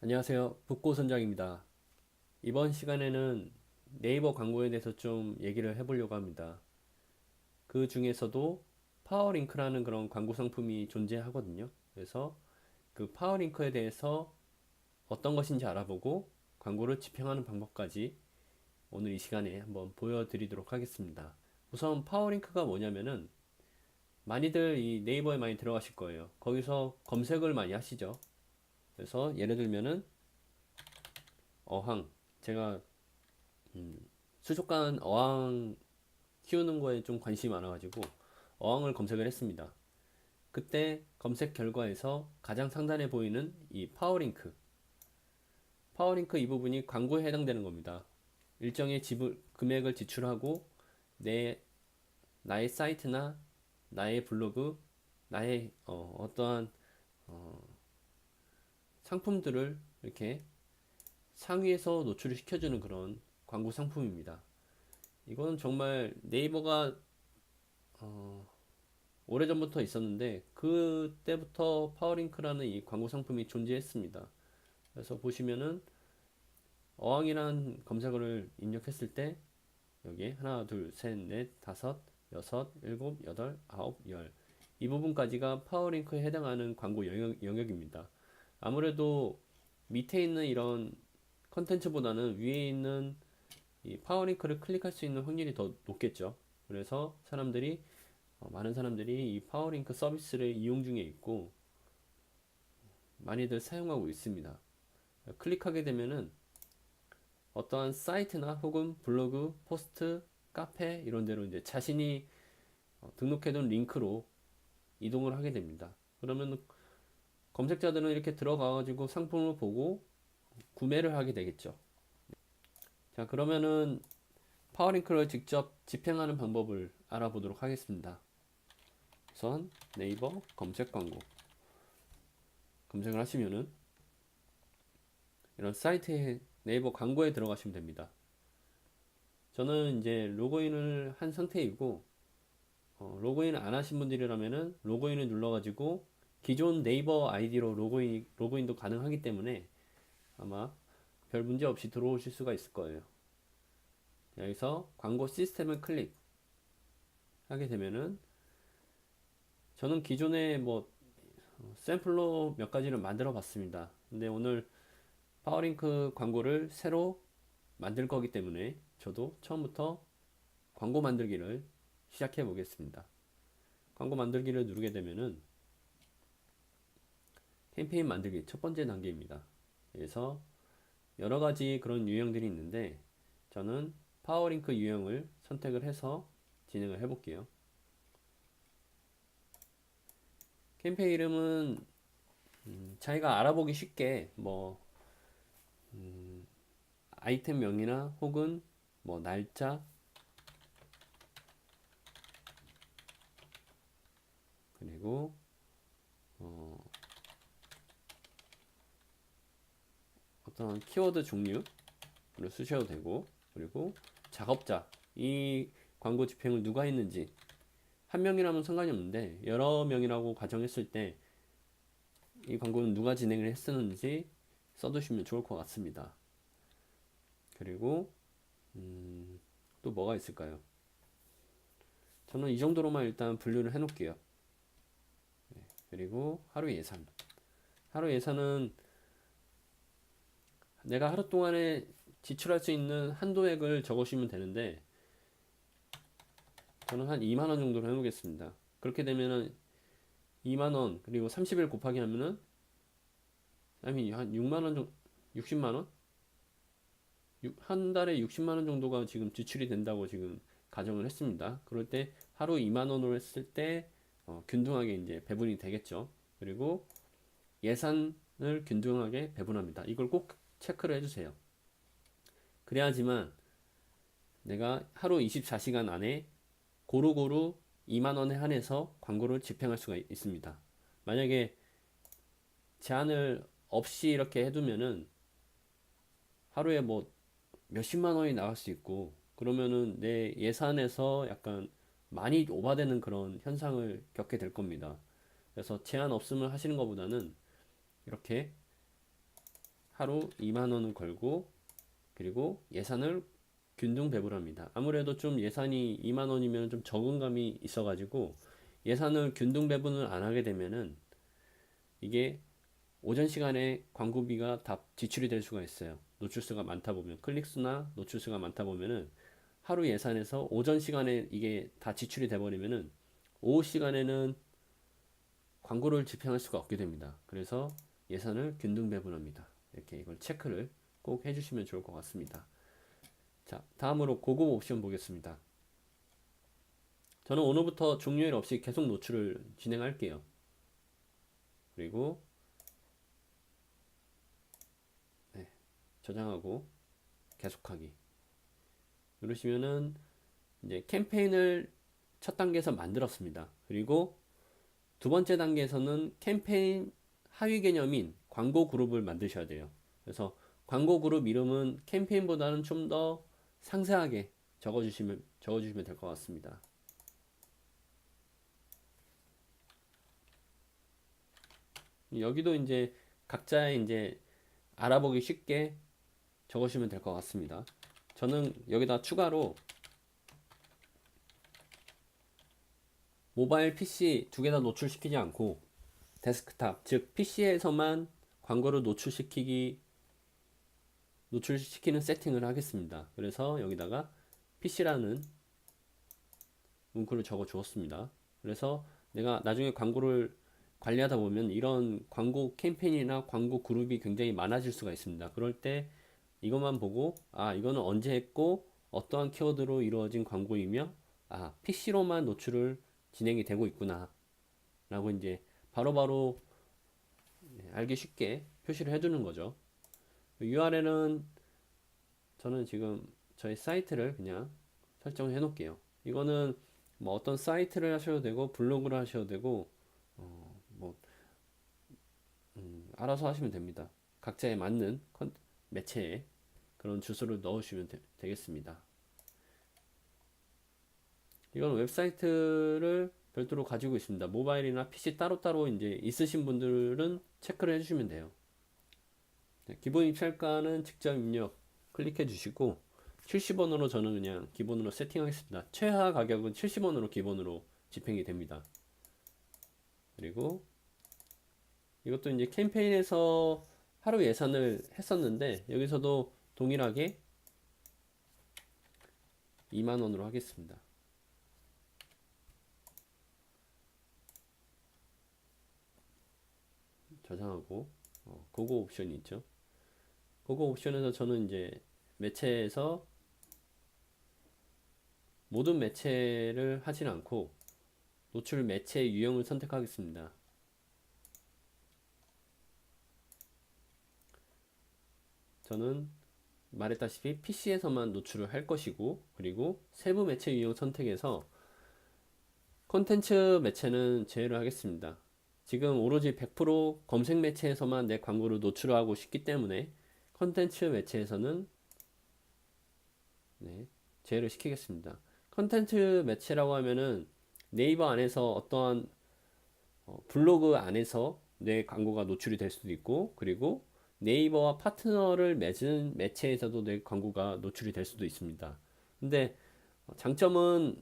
안녕하세요. 북고선장입니다. 이번 시간에는 네이버 광고에 대해서 좀 얘기를 해보려고 합니다. 그 중에서도 파워링크라는 그런 광고 상품이 존재하거든요. 그래서 그 파워링크에 대해서 어떤 것인지 알아보고 광고를 집행하는 방법까지 오늘 이 시간에 한번 보여드리도록 하겠습니다. 우선 파워링크가 뭐냐면은 많이들 이 네이버에 많이 들어가실 거예요. 거기서 검색을 많이 하시죠. 그래서 예를 들면은 어항, 제가 수족관 어항 키우는 거에 좀 관심이 많아가지고 어항을 검색을 했습니다. 그때 검색 결과에서 가장 상단에 보이는 이 파워링크 이 부분이 광고에 해당되는 겁니다. 일정의 지불 금액을 지출하고 내 나의 사이트나 나의 블로그, 나의 떠한 상품들을 이렇게 상위에서 노출을 시켜주는 그런 광고 상품입니다. 이거는 정말 네이버가 오래전부터 있었는데 그때부터 파워링크라는 이 광고 상품이 존재했습니다. 그래서 보시면은 어항이란 검색어를 입력했을 때 여기에 하나, 둘, 셋, 넷, 다섯, 여섯, 일곱, 여덟, 아홉, 열 이 부분까지가 파워링크에 해당하는 광고 영역입니다. 아무래도 밑에 있는 이런 컨텐츠보다는 위에 있는 이 파워링크를 클릭할 수 있는 확률이 더 높겠죠. 그래서 많은 사람들이 이 파워링크 서비스를 이용 중에 있고 많이들 사용하고 있습니다. 클릭하게 되면은 어떠한 사이트나 혹은 블로그, 포스트, 카페 이런 데로 이제 자신이 등록해둔 링크로 이동을 하게 됩니다. 그러면 검색자들은 이렇게 들어가가지고 상품을 보고 구매를 하게 되겠죠. 자, 그러면은 파워링크를 직접 집행하는 방법을 알아보도록 하겠습니다. 우선 네이버 검색 광고 검색을 하시면은 이런 사이트에 네이버 광고에 들어가시면 됩니다. 저는 이제 로그인을 한 상태이고 로그인 안 하신 분들이라면은 로그인을 눌러가지고 기존 네이버 아이디로 로그인도 가능하기 때문에 아마 별 문제 없이 들어오실 수가 있을 거예요. 여기서 광고 시스템을 클릭하게 되면은 저는 기존에 뭐 샘플로 몇 가지를 만들어 봤습니다. 근데 오늘 파워링크 광고를 새로 만들 거기 때문에 저도 처음부터 광고 만들기를 시작해 보겠습니다. 광고 만들기를 누르게 되면은 캠페인 만들기 첫 번째 단계입니다. 그래서 여러 가지 그런 유형들이 있는데 저는 파워링크 유형을 선택을 해서 진행을 해 볼게요. 캠페인 이름은 자기가 알아보기 쉽게 뭐 아이템명이나 혹은 뭐 날짜 그리고 어떤 키워드 종류를 쓰셔도 되고 그리고 작업자 이 광고 집행을 누가 했는지 한 명이라면 상관이 없는데 여러 명이라고 가정했을 때 이 광고는 누가 진행을 했었는지 써두시면 좋을 것 같습니다. 그리고 또 뭐가 있을까요? 저는 이 정도로만 일단 분류를 해 놓을게요. 그리고 하루 예산. 하루 예산은 내가 하루 동안에 지출할 수 있는 한도액을 적으시면 되는데 저는 한 2만원 정도로 해 놓겠습니다. 그렇게 되면은 2만원 그리고 30일 곱하기 하면은 아니 한 6만원 정도 60만원? 한 달에 60만원 정도가 지금 지출이 된다고 지금 가정을 했습니다. 그럴 때 하루 2만원으로 했을 때 균등하게 이제 배분이 되겠죠. 그리고 예산을 균등하게 배분합니다. 이걸 꼭 체크를 해주세요. 그래야지만 내가 하루 24시간 안에 고루고루 2만원에 한해서 광고를 집행할 수가 있습니다. 만약에 제한을 없이 이렇게 해두면은 하루에 뭐 몇십만 원이 나갈 수 있고 그러면은 내 예산에서 약간 많이 오바되는 그런 현상을 겪게 될 겁니다. 그래서 제한 없음을 하시는 것보다는 이렇게 하루 2만 원을 걸고 그리고 예산을 균등 배분합니다. 아무래도 좀 예산이 2만 원이면 좀 적은 감이 있어 가지고 예산을 균등 배분을 안 하게 되면은 이게 오전 시간에 광고비가 다 지출이 될 수가 있어요. 노출수가 많다 보면 클릭수나 노출수가 많다 보면은 하루 예산에서 오전 시간에 이게 다 지출이 돼 버리면은 오후 시간에는 광고를 집행할 수가 없게 됩니다. 그래서 예산을 균등 배분합니다. 이렇게 이걸 체크를 꼭 해주시면 좋을 것 같습니다. 자, 다음으로 고급 옵션 보겠습니다. 저는 오늘부터 종료일 없이 계속 노출을 진행할게요. 그리고 네, 저장하고 계속하기 누르시면은 이제 캠페인을 첫 단계에서 만들었습니다. 그리고 두 번째 단계에서는 캠페인 하위 개념인 광고 그룹을 만드셔야 돼요. 그래서 광고 그룹 이름은 캠페인보다는 좀 더 상세하게 적어주시면 될 것 같습니다. 여기도 이제 각자의 이제 알아보기 쉽게 적으시면 될 것 같습니다. 저는 여기다 추가로 모바일 PC 두 개 다 노출시키지 않고 데스크탑, 즉 PC에서만 광고를 노출시키는 세팅을 하겠습니다. 그래서 여기다가 PC라는 문구를 적어 주었습니다. 그래서 내가 나중에 광고를 관리하다 보면 이런 광고 캠페인이나 광고 그룹이 굉장히 많아질 수가 있습니다. 그럴 때 이것만 보고 아 이거는 언제 했고 어떠한 키워드로 이루어진 광고이며 아 PC로만 노출을 진행이 되고 있구나 라고 이제 바로바로 알기 쉽게 표시를 해두는 거죠. URL은 저는 지금 저희 사이트를 그냥 설정해 놓을게요. 이거는 뭐 어떤 사이트를 하셔도 되고 블로그를 하셔도 되고 뭐 알아서 하시면 됩니다. 각자에 맞는 매체에 그런 주소를 넣으시면 되겠습니다. 이건 웹사이트를 별도로 가지고 있습니다. 모바일이나 PC 따로따로 이제 있으신 분들은 체크를 해주시면 돼요. 기본 입찰가는 직접 입력 클릭해 주시고 70원으로 저는 그냥 기본으로 세팅하겠습니다. 최하 가격은 70원으로 기본으로 집행이 됩니다. 그리고 이것도 이제 캠페인에서 하루 예산을 했었는데 여기서도 동일하게 2만원으로 하겠습니다. 저장하고 그거 옵션이 있죠. 그거 옵션에서 저는 이제 매체에서 모든 매체를 하진 않고 노출 매체 유형을 선택하겠습니다. 저는 말했다시피 PC에서만 노출을 할 것이고 그리고 세부 매체 유형 선택해서 콘텐츠 매체는 제외를 하겠습니다. 지금 오로지 100% 검색 매체에서만 내 광고를 노출하고 싶기 때문에 콘텐츠 매체에서는 제외를 시키겠습니다. 콘텐츠 매체라고 하면은 네이버 안에서 어떠한 블로그 안에서 내 광고가 노출이 될 수도 있고 그리고 네이버와 파트너를 맺은 매체에서도 내 광고가 노출이 될 수도 있습니다. 근데 장점은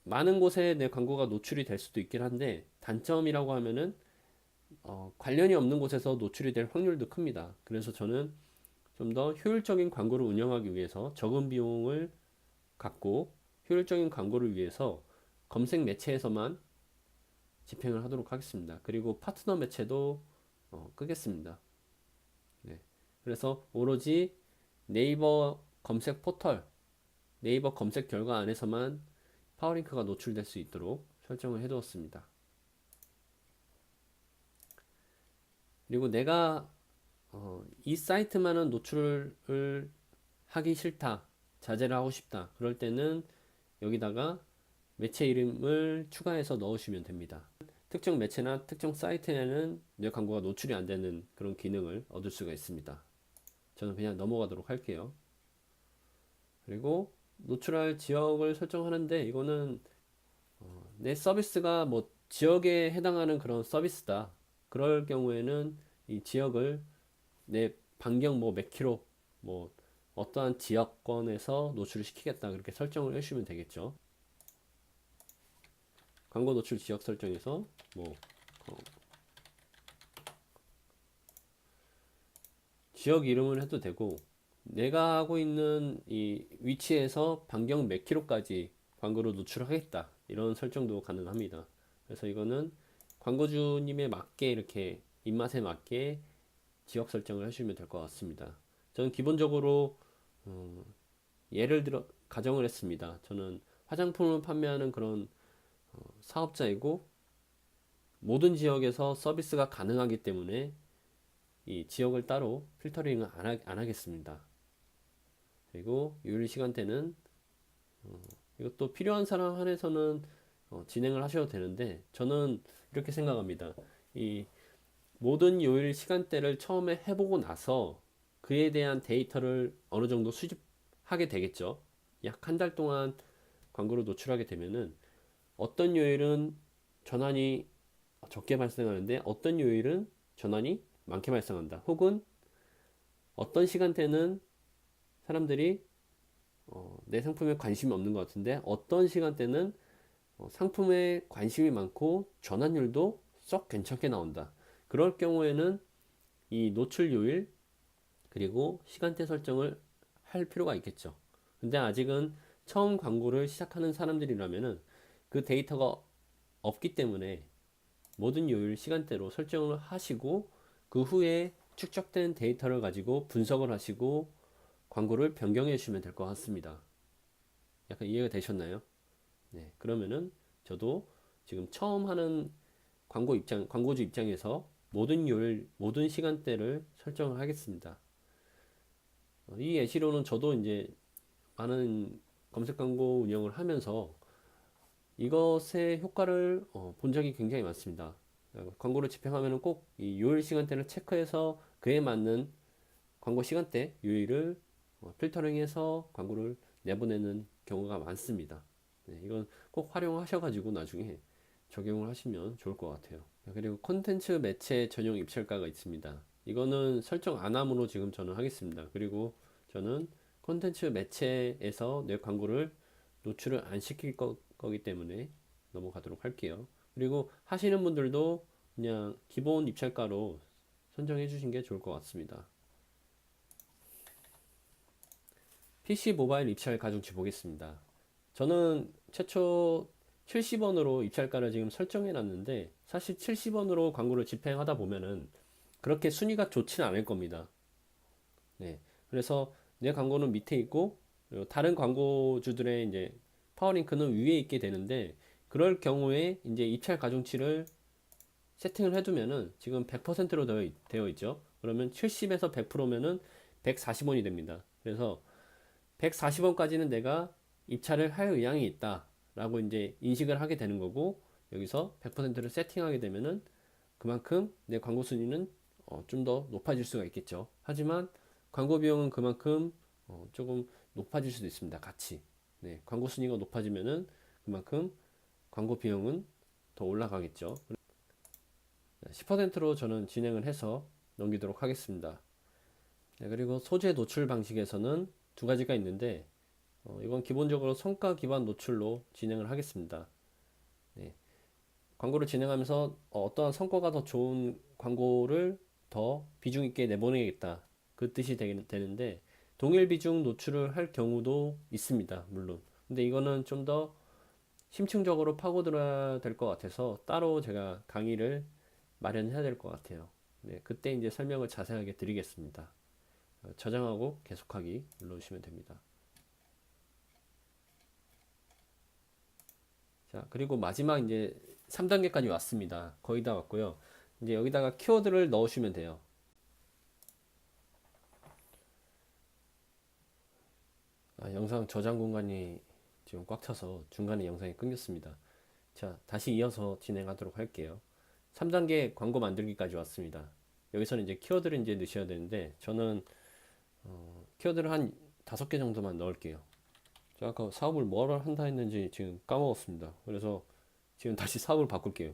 많은 곳에 내 광고가 노출이 될 수도 있긴 한데 단점이라고 하면은 관련이 없는 곳에서 노출이 될 확률도 큽니다. 그래서 저는 좀 더 효율적인 광고를 운영하기 위해서 적은 비용을 갖고 효율적인 광고를 위해서 검색 매체에서만 집행을 하도록 하겠습니다. 그리고 파트너 매체도 끄겠습니다. 네. 그래서 오로지 네이버 검색 포털, 네이버 검색 결과 안에서만 파워링크가 노출될 수 있도록 설정을 해두었습니다. 그리고 내가 이 사이트만은 노출을 하기 싫다, 자제를 하고 싶다. 그럴 때는 여기다가 매체 이름을 추가해서 넣으시면 됩니다. 특정 매체나 특정 사이트에는 내 광고가 노출이 안 되는 그런 기능을 얻을 수가 있습니다. 저는 그냥 넘어가도록 할게요. 그리고 노출할 지역을 설정하는데 이거는 내 서비스가 뭐 지역에 해당하는 그런 서비스다. 그럴 경우에는 이 지역을 내 반경 뭐 몇 킬로 뭐 어떠한 지역권에서 노출을 시키겠다 그렇게 설정을 해주시면 되겠죠. 광고 노출 지역 설정에서 뭐 지역 이름을 해도 되고 내가 하고 있는 이 위치에서 반경 몇 킬로까지 광고를 노출하겠다 이런 설정도 가능합니다. 그래서 이거는 광고주님에 맞게 이렇게 입맛에 맞게 지역 설정을 해주시면 될 것 같습니다. 저는 기본적으로 예를 들어 가정을 했습니다. 저는 화장품을 판매하는 그런 사업자이고 모든 지역에서 서비스가 가능하기 때문에 이 지역을 따로 필터링을 안 하겠습니다. 그리고 요일 시간대는 이것도 필요한 사람 한해서는 진행을 하셔도 되는데 저는 이렇게 생각합니다. 이 모든 요일 시간대를 처음에 해보고 나서 그에 대한 데이터를 어느 정도 수집하게 되겠죠. 약 한 달 동안 광고를 노출하게 되면은 어떤 요일은 전환이 적게 발생하는데 어떤 요일은 전환이 많게 발생한다. 혹은 어떤 시간대는 사람들이 내 상품에 관심이 없는 것 같은데 어떤 시간대는 상품에 관심이 많고 전환율도 썩 괜찮게 나온다. 그럴 경우에는 이 노출 요일 그리고 시간대 설정을 할 필요가 있겠죠. 근데 아직은 처음 광고를 시작하는 사람들이라면은 그 데이터가 없기 때문에 모든 요일 시간대로 설정을 하시고 그 후에 축적된 데이터를 가지고 분석을 하시고 광고를 변경해 주시면 될 것 같습니다. 약간 이해가 되셨나요? 네, 그러면은 저도 지금 처음 하는 광고주 입장에서 모든 요일, 모든 시간대를 설정을 하겠습니다. 이 예시로는 저도 이제 많은 검색 광고 운영을 하면서 이것의 효과를 본 적이 굉장히 많습니다. 광고를 집행하면 꼭 이 요일 시간대를 체크해서 그에 맞는 광고 시간대 요일을 필터링해서 광고를 내보내는 경우가 많습니다. 네, 이건 꼭 활용하셔가지고 나중에 적용을 하시면 좋을 것 같아요. 그리고 콘텐츠 매체 전용 입찰가가 있습니다. 이거는 설정 안 함으로 지금 저는 하겠습니다. 그리고 저는 콘텐츠 매체에서 내 광고를 노출을 안 시킬 거기 때문에 넘어가도록 할게요. 그리고 하시는 분들도 그냥 기본 입찰가로 선정해 주신 게 좋을 것 같습니다. PC 모바일 입찰 가중치 보겠습니다. 저는 최초 70원으로 입찰가를 지금 설정해 놨는데 사실 70원으로 광고를 집행하다 보면은 그렇게 순위가 좋지는 않을 겁니다. 네. 그래서 내 광고는 밑에 있고 그리고 다른 광고주들의 이제 파워링크는 위에 있게 되는데 그럴 경우에 이제 입찰 가중치를 세팅을 해두면은 지금 100%로 되어 있죠. 그러면 70에서 100%면은 140원이 됩니다. 그래서 140원까지는 내가 입찰을 할 의향이 있다 라고 이제 인식을 하게 되는 거고 여기서 100%를 세팅하게 되면은 그만큼 내 광고 순위는 좀 더 높아질 수가 있겠죠. 하지만 광고 비용은 그만큼 조금 높아질 수도 있습니다. 같이. 네, 광고 순위가 높아지면은 그만큼 광고 비용은 더 올라가겠죠. 10%로 저는 진행을 해서 넘기도록 하겠습니다. 네, 그리고 소재 노출 방식에서는 두 가지가 있는데 이건 기본적으로 성과 기반 노출로 진행을 하겠습니다. 네, 광고를 진행하면서 어떠한 성과가 더 좋은 광고를 더 비중 있게 내보내겠다 그 뜻이 되는데 동일 비중 노출을 할 경우도 있습니다. 물론 근데 이거는 좀 더 심층적으로 파고들어야 될 것 같아서 따로 제가 강의를 마련해야 될 것 같아요. 네, 그때 이제 설명을 자세하게 드리겠습니다. 저장하고 계속하기 눌러주시면 됩니다. 자, 그리고 마지막 이제 3단계까지 왔습니다. 거의 다 왔고요. 이제 여기다가 키워드를 넣으시면 돼요. 영상 저장 공간이 지금 꽉 차서 중간에 영상이 끊겼습니다. 자, 다시 이어서 진행하도록 할게요. 3단계 광고 만들기까지 왔습니다. 여기서는 이제 키워드를 이제 넣으셔야 되는데 저는 키워드를 한 5개 정도만 넣을게요. 제가 아까 사업을 뭐를 한다 했는지 지금 까먹었습니다. 그래서 지금 다시 사업을 바꿀게요.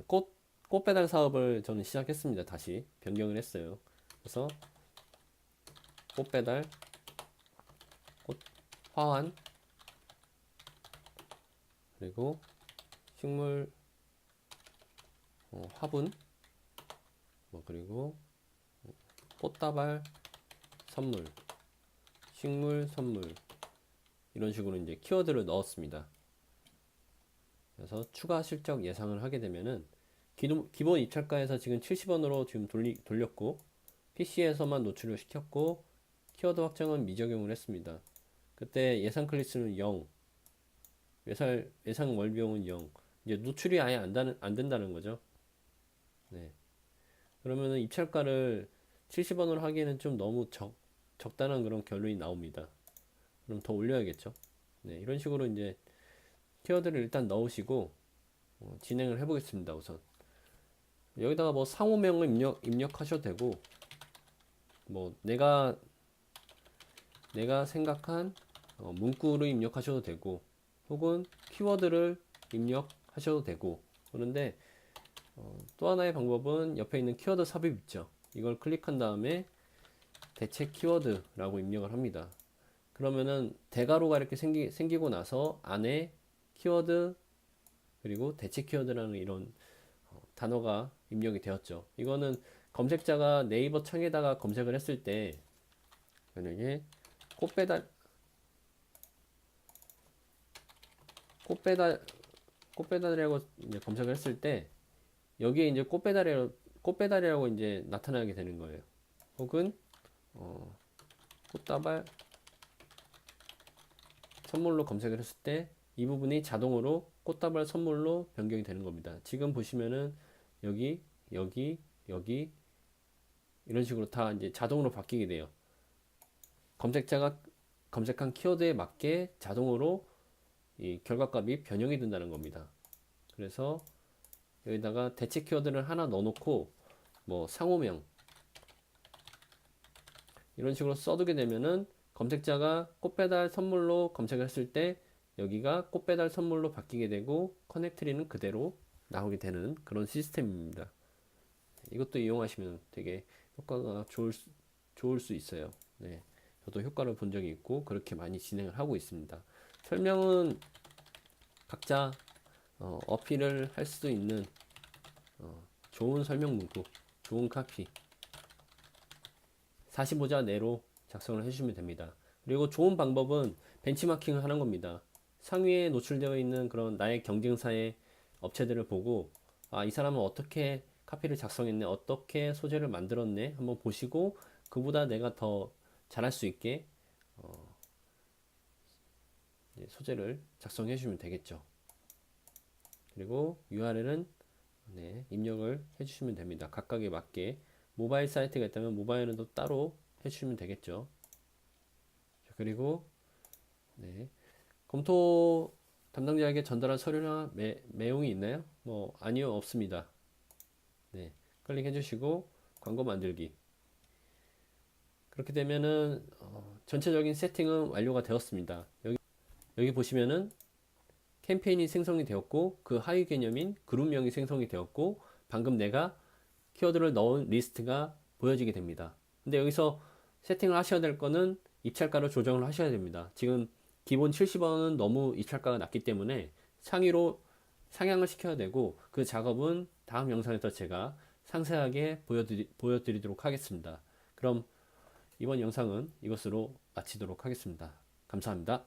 꽃 배달 사업을 저는 시작했습니다. 다시 변경을 했어요. 그래서 꽃배달, 꽃, 화환, 그리고 식물, 화분, 뭐 그리고 꽃다발, 선물, 식물, 선물, 이런 식으로 이제 키워드를 넣었습니다. 그래서 추가 실적 예상을 하게 되면은 기본 입찰가에서 지금 70원으로 지금 돌렸고 PC에서만 노출을 시켰고 키워드 확정은 미적용을 했습니다. 그때 예상 클릭수는 0, 예상 월비용은 0. 이제 노출이 아예 안 된다는 거죠. 네. 그러면은 입찰가를 70원으로 하기에는 좀 너무 적당한 그런 결론이 나옵니다. 그럼 더 올려야겠죠. 네, 이런 식으로 이제 키워드를 일단 넣으시고 진행을 해보겠습니다. 우선 여기다가 뭐 상호명을 입력하셔도 되고, 뭐 내가 생각한 문구를 입력하셔도 되고, 혹은 키워드를 입력하셔도 되고. 그런데 또 하나의 방법은 옆에 있는 키워드 삽입 있죠. 이걸 클릭한 다음에 대체 키워드라고 입력을 합니다. 그러면은 대괄호가 이렇게 생기고 나서 안에 키워드 그리고 대체 키워드라는 이런 단어가 입력이 되었죠. 이거는 검색자가 네이버 창에다가 검색을 했을 때 만약에 꽃배달 꽃배달이라고 이제 검색을 했을 때 여기에 이제 꽃배달이라고 이제 나타나게 되는 거예요. 혹은 꽃다발 선물로 검색을 했을 때 이 부분이 자동으로 꽃다발 선물로 변경이 되는 겁니다. 지금 보시면은 여기 이런 식으로 다 이제 자동으로 바뀌게 돼요. 검색자가 검색한 키워드에 맞게 자동으로 이 결과값이 변형이 된다는 겁니다. 그래서 여기다가 대체 키워드를 하나 넣어놓고 뭐 상호명 이런 식으로 써두게 되면은 검색자가 꽃배달 선물로 검색을 했을 때 여기가 꽃배달 선물로 바뀌게 되고 커넥트리는 그대로 나오게 되는 그런 시스템입니다. 이것도 이용하시면 되게 효과가 좋을 수 있어요. 네, 저도 효과를 본 적이 있고 그렇게 많이 진행을 하고 있습니다. 설명은 각자 어필을 할 수 있는 좋은 설명 문구, 좋은 카피 45자 내로 작성을 해주시면 됩니다. 그리고 좋은 방법은 벤치마킹을 하는 겁니다. 상위에 노출되어 있는 그런 나의 경쟁사의 업체들을 보고 이 사람은 어떻게 카피를 작성했네, 어떻게 소재를 만들었네 한번 보시고 그보다 내가 더 잘할 수 있게 소재를 작성해 주시면 되겠죠. 그리고 URL은 입력을 해주시면 됩니다. 각각에 맞게 모바일 사이트가 있다면 모바일은 또 따로 해주시면 되겠죠. 그리고 검토 담당자에게 전달한 서류나 내용이 있나요? 뭐 아니요, 없습니다. 클릭해 주시고 광고 만들기. 그렇게 되면은 전체적인 세팅은 완료가 되었습니다. 여기 보시면은 캠페인이 생성이 되었고 그 하위 개념인 그룹명이 생성이 되었고 방금 내가 키워드를 넣은 리스트가 보여지게 됩니다. 근데 여기서 세팅을 하셔야 될 거는 입찰가를 조정을 하셔야 됩니다. 지금 기본 70원은 너무 입찰가가 낮기 때문에 상위로 상향을 시켜야 되고 그 작업은 다음 영상에서 제가 상세하게 보여드리도록 하겠습니다. 그럼 이번 영상은 이것으로 마치도록 하겠습니다. 감사합니다.